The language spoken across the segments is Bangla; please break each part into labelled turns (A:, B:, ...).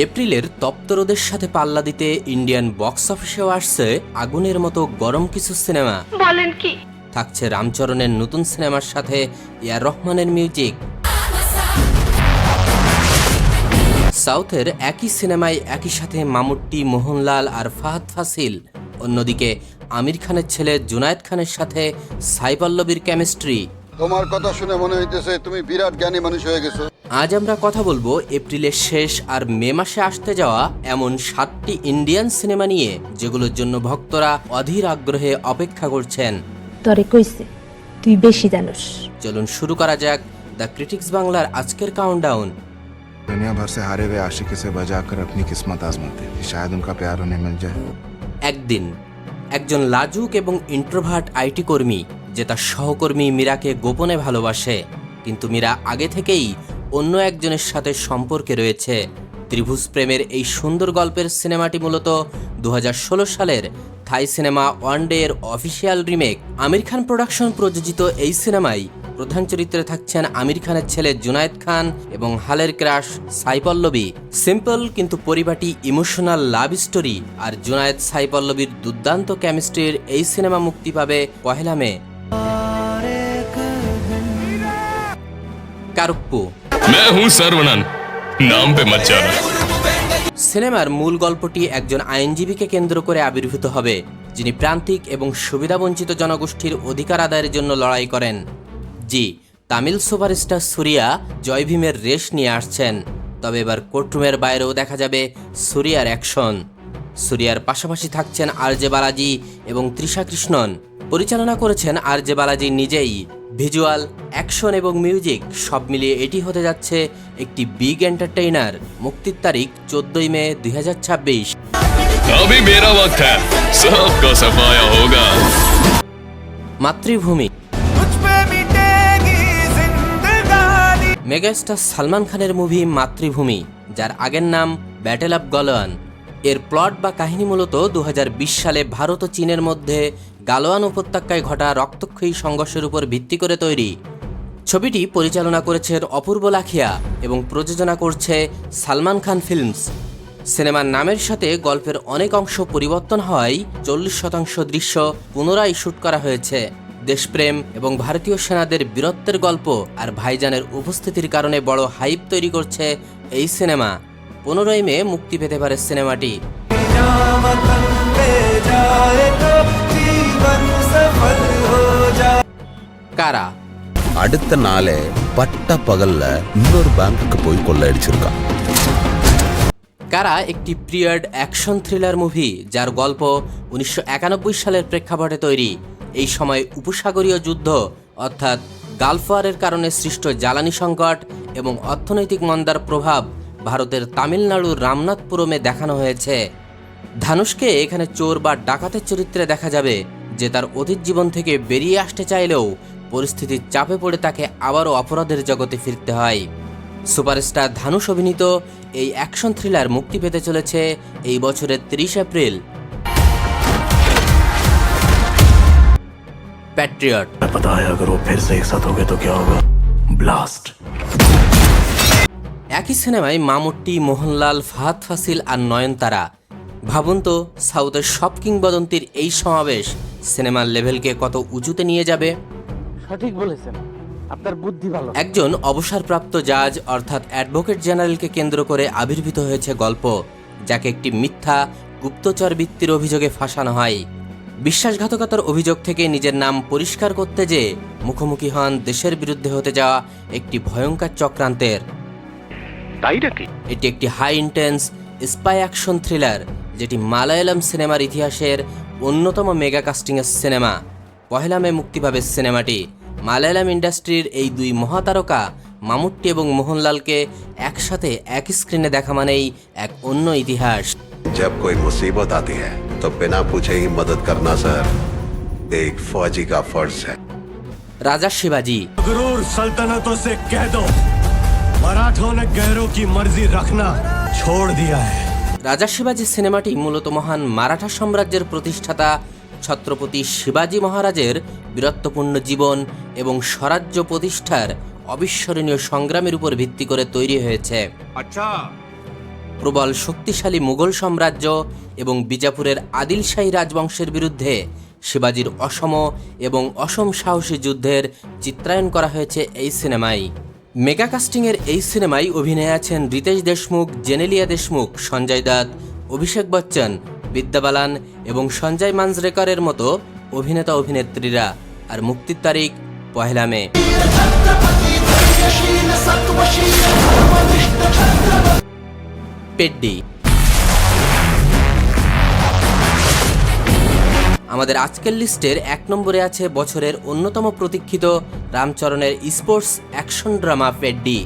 A: এপ্রিলের তপ্ত রোদের সাথে পাল্লা দিতে ইন্ডিয়ান বক্স অফিসেও আসছে আগুনের মতো গরম কিছু সিনেমা।
B: বলেন কি?
A: থাকছে রামচরণের নতুন সিনেমার সাথে এআর রহমানের মিউজিক। সাউথের একই সিনেমায় একই সাথে মামুট্টি, মোহনলাল আর ফাহাদ ফাসিল। অন্যদিকে আমির খানের ছেলে জুনায়েদ খানের সাথে সাই পল্লবীর কেমিস্ট্রি।
C: তোমার কথা শুনে মনে হইতেছে তুমি বিরাট জ্ঞানী মানুষ হয়ে গেছো।
A: আজ আমরা কথা বলবো এপ্রিলের শেষ আর মে মাসে আসতে যাওয়া এমন 7টি ইন্ডিয়ান সিনেমা নিয়ে, যেগুলোর জন্য ভক্তরা অধীর আগ্রহে অপেক্ষা করছেন।
D: তরে কইছে তুই বেশি জানোস।
A: চলুন শুরু করা যাক দ্য ক্রিটিক্স বাংলার আজকের কাউন্টডাউন।
E: दुनिया भर से हारे हुए आशिकी से बजाकर अपनी किस्मत आजमाते हैं, शायद उनका प्यार उन्हें मिल जाए।
A: একদিন একজন লাজুক এবং ইন্ট্রোভার্ট আইটি কর্মী যে তার সহকর্মী মীরাকে গোপনে ভালোবাসে, কিন্তু মীরা আগে থেকেই অন্য একজনের সাথে সম্পর্কে রয়েছে। ত্রিভুজ প্রেমের এই সুন্দর গল্পের সিনেমাটি মূলত 2016 সালের থাই সিনেমা ওয়ান ডে এর official remake. Aamir Khan production প্রযোজিত এই সিনেমায় প্রধান চরিত্রে থাকছেন আমির খানের ছেলে জুনায়েদ খান এবং হালের ক্রাশ সাই পল্লবী। সিম্পল কিন্তু পরিপাটি ইমোশনাল লাভ স্টোরি আর জুনায়েদ সাই পল্লবীর দুর্দান্ত কেমিস্ট্রির এই সিনেমা মুক্তি পাবে 1 মে। কারুপ্পু
F: मैं हूं सर्वनन, नाम पे मत जाना।
A: সিনেমার মূল গল্পটি একজন আইনজীবীকে কেন্দ্র করে আবির্ভূত হবে, যিনি প্রান্তিক এবং সুবিধাবঞ্চিত জনগোষ্ঠীর অধিকার আদায়ের জন্য লড়াই করেন। জি, তামিল সুপারস্টার সুরিয়া জয় ভীমের রেশ নিয়ে আসছেন। তবে এবার কোর্টরুমের বাইরেও দেখা যাবে সুরিয়ার অ্যাকশন। সুরিয়ার পাশাপাশি থাকছেন আর.জে বালাজি এবং তৃষা কৃষ্ণন। পরিচালনা করেছেন আর.জে বালাজি নিজেই। ভিজুয়াল, অ্যাকশন এবং মিউজিক সব মিলিয়ে এটি হতে যাচ্ছে একটি বিগ এন্টারটেইনার। মুক্তির তারিখ 14 মে 2026।
F: अभी मेरा वक्त है, सबका सफाया होगा।
A: মাতৃভূমি মেগাস্টার সালমান খানের মুভি মাতৃভূমি, যার আগের নাম ব্যাটেল অফ গালোয়ান। এর প্লট বা কাহিনী মূলত 2020 সালে ভারত ও চীনের মধ্যে গালোয়ান উপত্যকায় ঘটা রক্তক্ষয়ী সংঘর্ষের উপর ভিত্তি করে তৈরি। ছবিটি পরিচালনা করেছে অপূর্ব লাখিয়া এবং প্রযোজনা করছে সালমান খান ফিল্মস। সিনেমার নামের সাথে গল্পের অনেক অংশ পরিবর্তন হওয়ায় 40% দৃশ্য পুনরায় শুট করা হয়েছে। দেশপ্রেম এবং ভারতীয় সেনাদের বীরত্বের গল্প আর ভাইজানের উপস্থিতির কারণে বড় হাইপ তৈরি করছে এই সিনেমা। 15 মে মুক্তি পেতে পারে সিনেমাটি। কারা
G: அடுத்த நாளே பட்ட பகல்ல இன்னொரு பேங்க்குக்கு போய் கொள்ளையடிச்சிருக்கான்।
A: কারা একটি পিরিয়ড অ্যাকশন থ্রিলার মুভি, যার গল্প 1991 সালের প্রেক্ষাপটে তৈরি। এই সময় উপসাগরীয় যুদ্ধ অর্থাৎ গালফ ওয়ারের কারণে সৃষ্ট জ্বালানি সংকট এবং অর্থনৈতিক মন্দার প্রভাব ভারতের তামিলনাড়ুর রামনাথপুরমে দেখানো হয়েছে। ধানুষকে এখানে চোর বা ডাকাতের চরিত্রে দেখা যাবে, যে তার অতীত জীবন থেকে বেরিয়ে আসতে চাইলেও পরিস্থিতির চাপে পড়ে তাকে আবারও অপরাধের জগতে ফিরতে হয়। সুপারস্টার ধানুষ অভিনীত এই অ্যাকশন থ্রিলার মুক্তি পেতে চলেছে এই বছরের 30 এপ্রিল। প্যাট্রিয়ট
H: पता है अगर वो फिर से एक साथ हो गए तो क्या होगा? ब्लास्ट।
A: একই সিনেমায় মামুট্টি, মোহনলাল, ফাহাদ ফাসিল আর নয়নতারা। ভাবুন তো, সাউথের সব কিংবদন্তির এই সমাবেশ সিনেমার লেভেলকে কত উঁচুতে নিয়ে যাবে।
I: সঠিক বলেছেন, আপনার বুদ্ধি ভালো।
A: একজন অবসরপ্রাপ্ত জাজ অর্থাৎ অ্যাডভোকেট জেনারেলকে কেন্দ্র করে আবির্ভূত হয়েছে গল্প, যাকে একটি মিথ্যা গুপ্তচর বৃত্তির অভিযোগে ফাঁসানো হয়। বিশ্বাসঘাতকতার অভিযোগ থেকে নিজের নাম পরিষ্কার করতে যেয়ে মুখোমুখি হন দেশের বিরুদ্ধে হতে যাওয়া একটি ভয়ঙ্কর চক্রান্তের।
H: তাই নাকি?
A: এটি একটি high intense spy action thriller, যেটি মালায়ালাম সিনেমার ইতিহাসের অন্যতম মেগা কাস্টিংয়ের সিনেমা। 1 মে মুক্তি পাবে সিনেমাটি। মালায়ালাম ইন্ডাস্ট্রির এই দুই মহাতারকা মামুট্টি এবং মোহনলালকে একসাথে এক স্ক্রিনে দেখা মানেই এক অন্য ইতিহাস।
J: जब कोई मुसीबत आती है तो बिना पूछे ही मदद करना सर एक फौजी का फर्ज है।
A: রাজা শিবাজি
H: गुरूर सल्तनतों से कह दो मराठों ने गैरों की मर्जी रखना छोड़ दिया है।
A: রাজা শিবাজি সিনেমাটি মূলত মহান মারাঠা সাম্রাজ্যের প্রতিষ্ঠাতা ছত্রপতি শিবাজি মহারাজের বীরত্বপূর্ণ জীবন এবং স্বরাজ্য প্রতিষ্ঠার অবিস্মরণীয় সংগ্রামের উপর ভিত্তি করে তৈরি হয়েছে।
E: अच्छा
A: প্রবল শক্তিশালী মুঘল সাম্রাজ্য এবং বিজাপুরের আদিলশাহী রাজবংশের বিরুদ্ধে শিবাজির অসম এবং অসম সাহসী যুদ্ধের চিত্রায়ন করা হয়েছে এই সিনেমায়। মেগা কাস্টিংয়ের এই সিনেমায় অভিনয়ে আছেন রিতেশ দেশমুখ, জেনেলিয়া দেশমুখ, সঞ্জয় দত্ত, অভিষেক বচ্চন, বিদ্যা বালান এবং সঞ্জয় মাঞ্জরেকরের মতো অভিনেতা অভিনেত্রীরা। আর মুক্তির তারিখ 1 মে। পেড্ডি। আমাদের আজকের লিস্টের 1 নম্বরে আছে বছরের অন্যতম প্রতীক্ষিত রামচরণের স্পোর্টস অ্যাকশন ড্রামা পেড্ডি।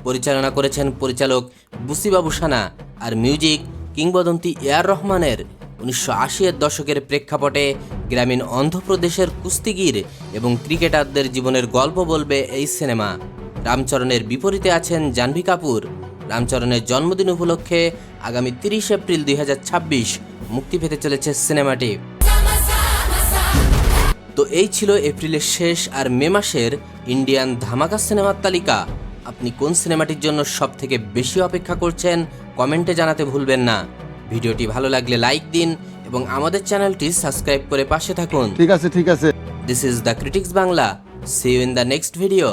A: পরিচালনা করেছেন পরিচালক বুসিবাবু সানা, আর মিউজিক কিংবদন্তি এআর রহমানের। 1980-এর দশকের প্রেক্ষাপটে গ্রামীণ অন্ধ্রপ্রদেশের কুস্তিগির এবং ক্রিকেটারদের জীবনের গল্প বলবে এই সিনেমা। রামচরণের বিপরীতে আছেন জাহ্নবী কাপুর। রামচরণের জন্মদিন উপলক্ষে আগামী 30 এপ্রিল 2026 মুক্তি পেতে চলেছে সিনেমাটি। তো এই ছিল এপ্রিলের শেষ আর মে মাসের ইন্ডিয়ান ধামাকা সিনেমার তালিকা। আপনি কোন সিনেমাটির জন্য সবথেকে বেশি অপেক্ষা করছেন কমেন্টে জানাতে ভুলবেন না। ভিডিওটি ভালো লাগলে লাইক দিন এবং আমাদের চ্যানেলটি সাবস্ক্রাইব করে পাশে থাকুন।
C: ঠিক আছে।
A: This is the critics Bangla. See you in the next video.